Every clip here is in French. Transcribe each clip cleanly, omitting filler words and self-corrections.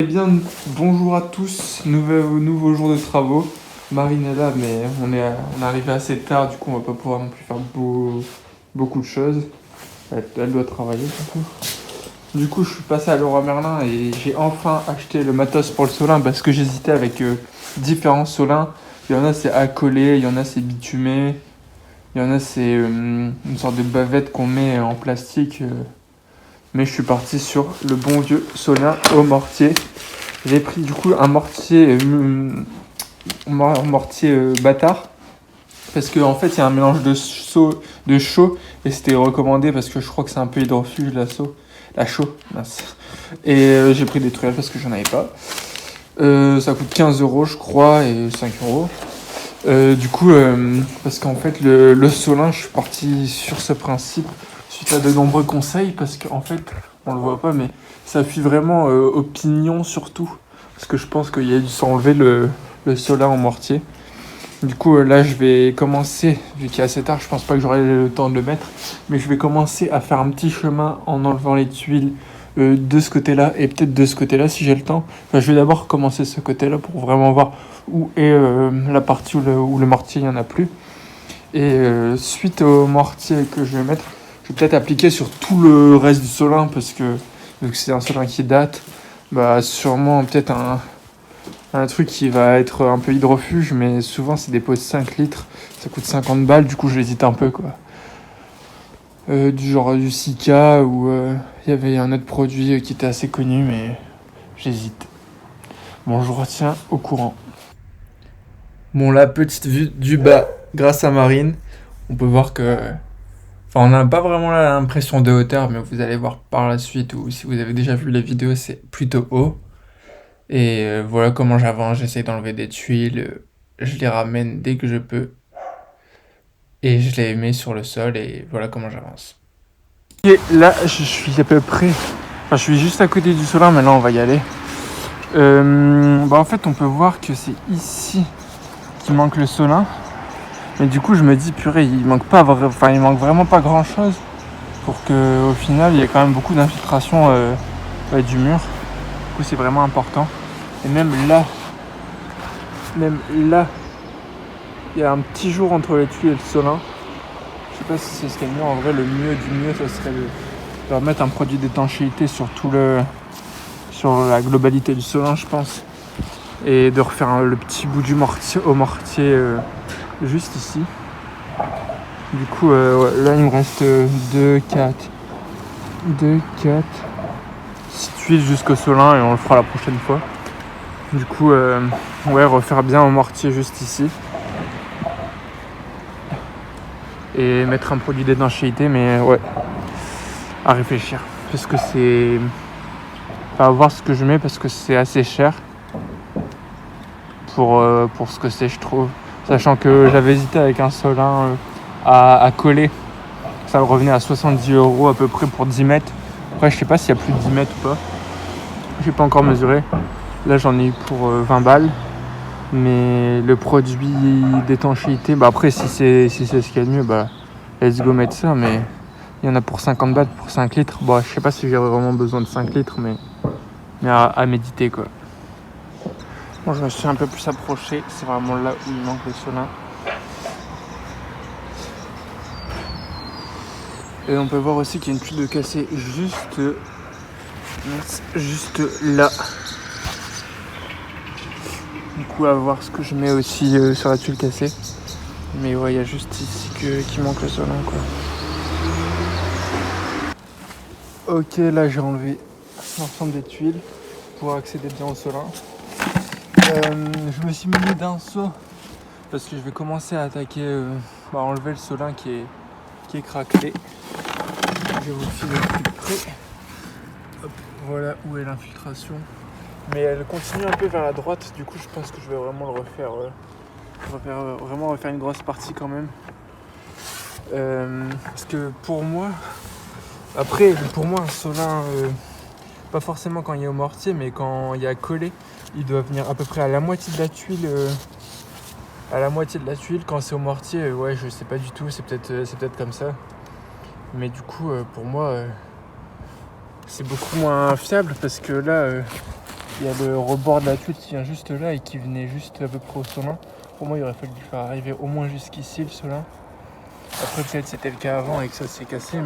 bien, bonjour à tous, nouveau jour de travaux. Marine est là, mais on est arrivé assez tard, du coup on va pas pouvoir non plus faire beaucoup de choses. Elle doit travailler surtout. Du coup je suis passé à Leroy Merlin et j'ai enfin acheté le matos pour le Solin parce que j'hésitais avec différents Solins. Il y en a c'est accolé, il y en a c'est bitumé, il y en a c'est une sorte de bavette qu'on met en plastique. Mais je suis parti sur le bon vieux Solin au mortier. J'ai pris du coup un mortier bâtard parce qu'en fait il y a un mélange de chaux et c'était recommandé parce que je crois que c'est un peu hydrofuge la chaux, mince. Et j'ai pris des truelles parce que j'en avais pas. Ça coûte 15€ je crois et 5€. Du coup, parce qu'en fait le Solin, je suis parti sur ce principe suite à de nombreux conseils parce qu'en fait, on le voit pas, mais ça fuit vraiment au pignon surtout. Parce que je pense qu'il y a dû s'enlever le Solin en mortier. Du coup, là, je vais commencer, vu qu'il est assez tard, je pense pas que j'aurai le temps de le mettre, mais je vais commencer à faire un petit chemin en enlevant les tuiles de ce côté-là et peut-être de ce côté-là si j'ai le temps. Enfin, je vais d'abord commencer ce côté-là pour vraiment voir où est la partie où le mortier il n'y en a plus. Et suite au mortier que je vais mettre, je vais peut-être appliquer sur tout le reste du Solin parce que vu que c'est un Solin qui date, bah sûrement peut-être un truc qui va être un peu hydrofuge, mais souvent c'est des pots de 5 litres, ça coûte 50 balles, du coup j'hésite un peu quoi. Du genre du Sika ou il y avait un autre produit qui était assez connu, mais j'hésite. Bon, je retiens au courant. Bon, la petite vue du bas, grâce à Marine, on peut voir que... Enfin, on n'a pas vraiment l'impression de hauteur, mais vous allez voir par la suite, ou si vous avez déjà vu les vidéos, c'est plutôt haut. Et voilà comment j'avance, j'essaie d'enlever des tuiles, je les ramène dès que je peux. Et je les mets sur le sol, et voilà comment j'avance. Et là, je suis à peu près... Enfin, je suis juste à côté du Solin, mais là, on va y aller. En fait, on peut voir que c'est ici qu'il manque le Solin. Mais du coup, je me dis, purée, il manque vraiment pas grand-chose pour qu'au final, il y ait quand même beaucoup d'infiltration du mur. Du coup, c'est vraiment important. Et même là, il y a un petit jour entre les tuiles et le Solin. Je sais pas si c'est ce qu'il y a de mieux. En vrai, le mieux du mieux, ça serait de remettre un produit d'étanchéité sur la globalité du Solin, je pense. Et de refaire le petit bout du mortier au mortier juste ici. Du coup, là, il me reste 2, 4, 6 tuiles jusqu'au Solin et on le fera la prochaine fois. Du coup, refaire bien au mortier juste ici. Et mettre un produit d'étanchéité, mais ouais, à réfléchir. Parce que c'est... Enfin, voir ce que je mets parce que c'est assez cher pour ce que c'est, je trouve. Sachant que j'avais hésité avec un Solin à coller. Ça revenait à 70€ à peu près pour 10 mètres. Après, je sais pas s'il y a plus de 10 mètres ou pas. J'ai pas encore mesuré. Là, j'en ai eu pour 20 balles. Mais le produit d'étanchéité, après, si c'est ce qu'il y a de mieux, let's go mettre ça. Mais il y en a pour 50 balles, pour 5 litres. Je sais pas si j'aurais vraiment besoin de 5 litres, mais à méditer, quoi. Bon, je me suis un peu plus approché. C'est vraiment là où il manque le Solin. Et on peut voir aussi qu'il y a une tuile de cassé juste là. Du coup, à voir ce que je mets aussi sur la tuile cassée. Mais ouais, il y a juste ici qui manque le Solin, quoi. Ok, là j'ai enlevé l'ensemble des tuiles pour accéder bien au Solin. Je me suis muni d'un seau parce que je vais commencer à attaquer, enlever le Solin qui est craquelé. Je vais vous le filmer plus près. Hop, voilà où est l'infiltration. Mais elle continue un peu vers la droite, du coup je pense que je vais vraiment le refaire. Vraiment refaire une grosse partie quand même. Parce que pour moi, un Solin, pas forcément quand il est au mortier, mais quand il y a collé, il doit venir à peu près à la moitié de la tuile. Quand c'est au mortier, je sais pas du tout, c'est peut-être comme ça. Mais du coup, pour moi, c'est beaucoup moins fiable parce que là, il y a le rebord de la tuile qui vient juste là et qui venait juste à peu près au Solin. Pour moi, il aurait fallu faire arriver au moins jusqu'ici le Solin. Après, peut-être c'était le cas avant et que ça s'est cassé,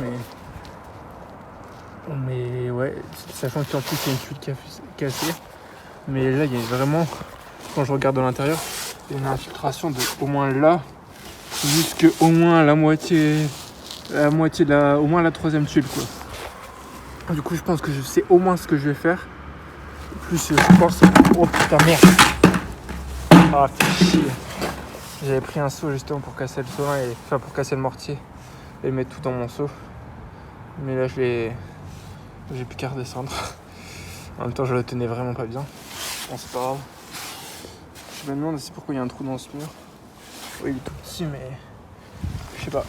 mais ouais, sachant qu'en plus, il y a une tuile qui a cassé. Mais là, il y a vraiment, quand je regarde de l'intérieur, il y a une infiltration de au moins là, jusque au moins la moitié de la, au moins la troisième tuile, quoi. Du coup, je pense que je sais au moins ce que je vais faire. Plus, je pense, oh putain, merde. Ah, fais chier. J'avais pris un seau justement pour casser le Solin, enfin pour casser le mortier et mettre tout dans mon seau. Mais là, j'ai plus qu'à redescendre. En même temps, je le tenais vraiment pas bien. Bon, c'est pas grave. Je me demande aussi pourquoi il y a un trou dans ce mur. Oui, il est tout petit, mais je sais pas.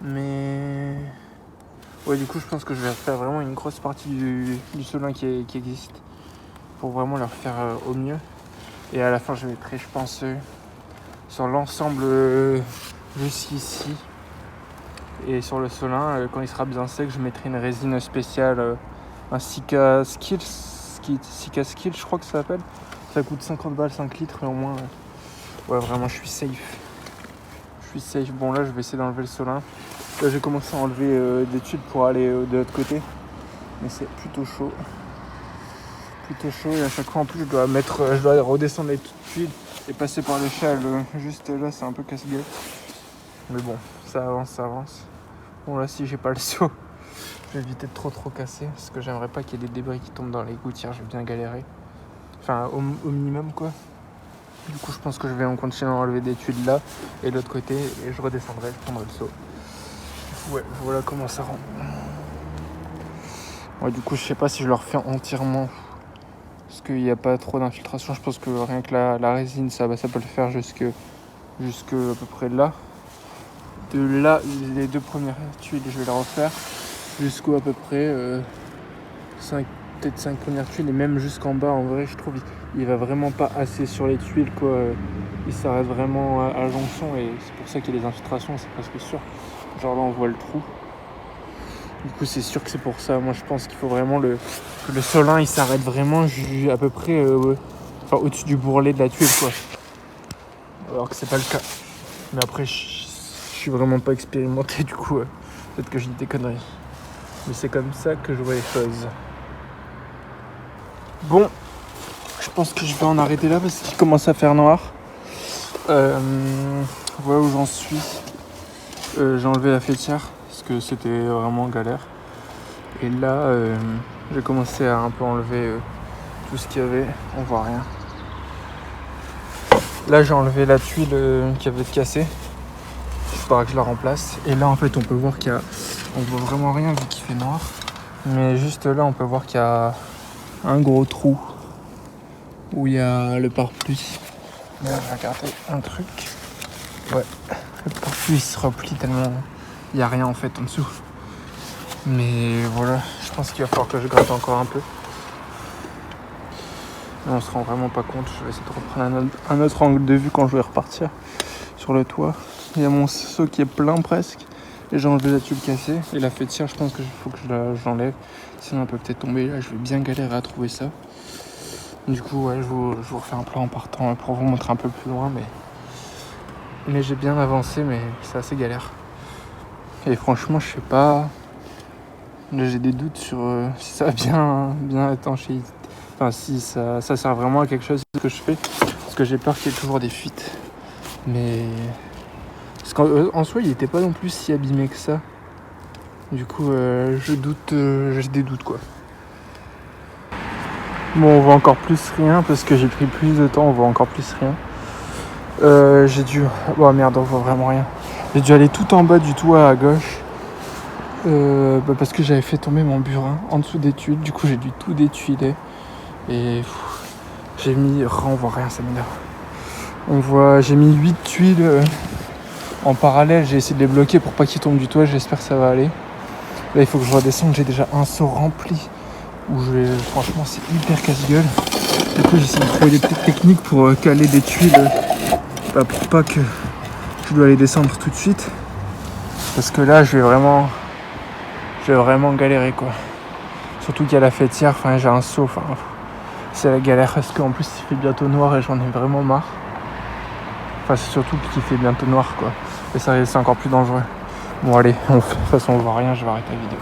Mais ouais, du coup, je pense que je vais faire vraiment une grosse partie du Solin qui existe pour vraiment le refaire au mieux. Et à la fin, je mettrai, je pense, sur l'ensemble jusqu'ici. Et sur le Solin, quand il sera bien sec, je mettrai une résine spéciale, un Sika Skill, je crois que ça s'appelle. Ça coûte 50 balles, 5 litres, et au moins, ouais, vraiment, je suis safe. Bon, là, je vais essayer d'enlever le Solin. Là, j'ai commencé à enlever des tuiles pour aller de l'autre côté. Mais c'est plutôt chaud. Et à chaque fois, en plus, je dois redescendre les tuiles et passer par l'échelle. Juste là, c'est un peu casse-gueule. Mais bon, ça avance. Bon, là, si j'ai pas le seau, je vais éviter de trop casser. Parce que j'aimerais pas qu'il y ait des débris qui tombent dans les gouttières. Je vais bien galérer. Enfin, au minimum, quoi. Du coup, je pense que je vais en continuer à enlever des tuiles là et de l'autre côté. Et je redescendrai, je prendrai le seau. Ouais, voilà comment ça rend. Ouais, du coup, je sais pas si je le refais entièrement. Parce qu'il n'y a pas trop d'infiltration. Je pense que rien que la résine, ça peut le faire jusque à peu près là. De là, les deux premières tuiles, je vais les refaire. Jusqu'à peu près peut-être 5 premières tuiles. Et même jusqu'en bas, en vrai, je trouve il va vraiment pas assez sur les tuiles, quoi. Il s'arrête vraiment à la jonction. Et c'est pour ça qu'il y a des infiltrations, c'est presque sûr. Genre là, on voit le trou. Du coup, c'est sûr que c'est pour ça. Moi, je pense qu'il faut vraiment que le Solin, il s'arrête vraiment à peu près au-dessus du bourrelet de la tuile, quoi. Alors que c'est pas le cas. Mais après, je suis vraiment pas expérimenté, du coup, peut-être que je dis des conneries. Mais c'est comme ça que je vois les choses. Bon, je pense que je vais en arrêter là parce qu'il commence à faire noir. Voilà où j'en suis. J'ai enlevé la fêtière parce que c'était vraiment galère. Et là, j'ai commencé à un peu enlever tout ce qu'il y avait. On voit rien. Là, j'ai enlevé la tuile qui avait cassé. Il faudra que je la remplace. Et là, en fait, on peut voir on voit vraiment rien vu qu'il fait noir. Mais juste là, on peut voir qu'il y a un gros trou où il y a le pare-pluie. Là, je vais regarder un truc. Ouais, le pare-pluie se replie tellement il n'y a rien en fait en dessous. Mais voilà, je pense qu'il va falloir que je gratte encore un peu. Mais on se rend vraiment pas compte. Je vais essayer de reprendre un autre angle de vue quand je vais repartir sur le toit. Il y a mon seau qui est plein presque. Et j'ai enlevé la tuile cassée. Et la fêtière, je pense qu'il faut que je l'enlève. Sinon, elle peut peut-être tomber. Là, je vais bien galérer à trouver ça. Du coup, ouais, je vous refais un plan en partant pour vous montrer un peu plus loin. Mais j'ai bien avancé, mais c'est assez galère. Et franchement, je sais pas. Là, j'ai des doutes sur si ça va bien étancher. Enfin, si ça sert vraiment à quelque chose que je fais. Parce que j'ai peur qu'il y ait toujours des fuites. Mais parce qu'en soi, il était pas non plus si abîmé que ça. Du coup, j'ai des doutes, quoi. Bon, on voit encore plus rien parce que j'ai pris plus de temps. On voit encore plus rien. J'ai dû... Oh merde, on voit vraiment rien. J'ai dû aller tout en bas du toit à gauche. Parce que j'avais fait tomber mon burin en dessous des tuiles. Du coup, j'ai dû tout détuiler. Et j'ai mis... on voit rien, ça m'énerve. J'ai mis 8 tuiles en parallèle. J'ai essayé de les bloquer pour pas qu'ils tombent du toit. J'espère que ça va aller. Là, il faut que je redescende. J'ai déjà un seau rempli. Franchement, c'est hyper casse-gueule. Du coup, j'essaie de trouver des petites techniques pour caler des tuiles. Pour pas que je dois aller descendre tout de suite. Parce que là, je vais vraiment galérer, quoi. Surtout qu'il y a la fêtière, enfin j'ai un seau, enfin c'est la galère parce qu'en plus il fait bientôt noir et j'en ai vraiment marre. Enfin c'est surtout qu'il fait bientôt noir quoi. Et ça c'est encore plus dangereux. Bon allez, de toute façon on voit rien, je vais arrêter la vidéo.